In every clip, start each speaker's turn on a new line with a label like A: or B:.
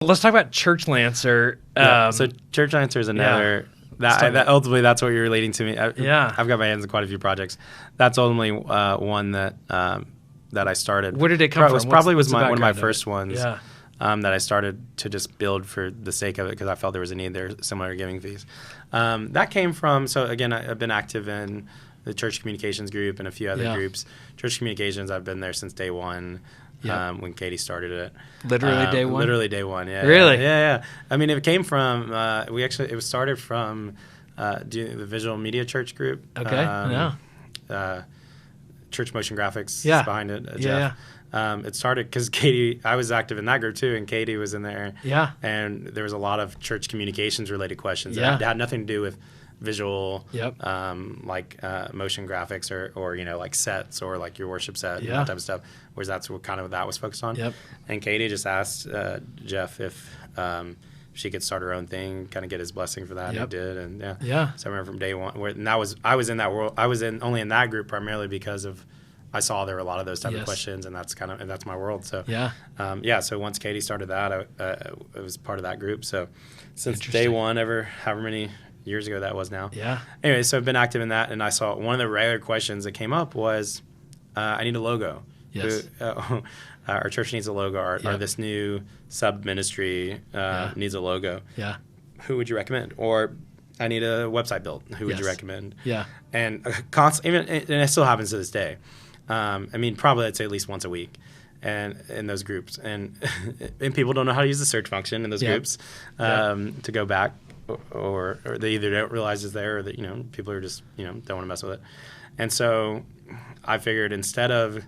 A: Let's talk about Churchlancer.
B: So Churchlancer is another. That ultimately, that's what you're relating to me. I've got my hands in quite a few projects. That's ultimately one that I started.
A: Where did it come from?
B: Was one of my first ones.
A: Yeah.
B: That I started to just build for the sake of it because I felt there was a need there, similar to giving fees. That came from, so again, I've been active in the church communications group and a few other groups. Church communications, I've been there since day one. When Katie started it.
A: Literally day one?
B: Literally day one, yeah.
A: Really?
B: Yeah. I mean, it came from, it was started from the Visual Media Church group.
A: Okay,
B: Church Motion Graphics behind it, Jeff. It started because Katie, I was active in that group too, and Katie was in there.
A: Yeah.
B: And there was a lot of church communications related questions that had nothing to do with visual, motion graphics or like sets or like your worship set and that type of stuff, whereas that's what that was focused on.
A: Yep.
B: And Katie just asked Jeff if she could start her own thing, kind of get his blessing for that, and he did. And so I remember from day one, and I was in that world. I was only in that group primarily because of I saw there were a lot of those type of questions, and that's my world. So so once Katie started that, I was part of that group. So since day one, however many years ago that was now.
A: Yeah.
B: Anyway, so I've been active in that, and I saw one of the regular questions that came up was, I need a logo.
A: Yes.
B: Our church needs a logo. Or this new sub-ministry needs a logo.
A: Yeah.
B: Who would you recommend? Or I need a website built. Who would you recommend?
A: Yeah.
B: And and it still happens to this day. I mean, probably I'd say at least once a week. And in those groups. And people don't know how to use the search function in those groups to go back. Or they either don't realize it's there, or that people are just don't want to mess with it. And so I figured instead of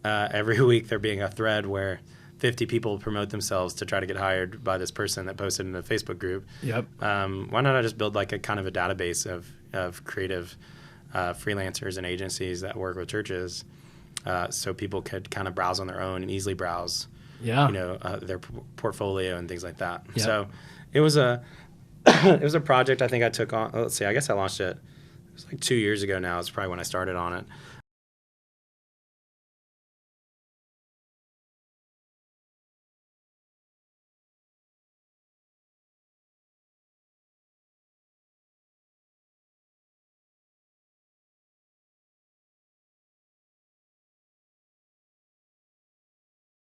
B: every week there being a thread where 50 people promote themselves to try to get hired by this person that posted in a Facebook group.
A: Yep.
B: Why not I just build like a kind of a database of creative freelancers and agencies that work with churches, so people could kind of browse on their own and easily browse, their portfolio and things like that.
A: Yep.
B: So it was a it was a project I think I took on. Let's see, I guess I launched it. It was like 2 years ago now. It's probably when I started on it.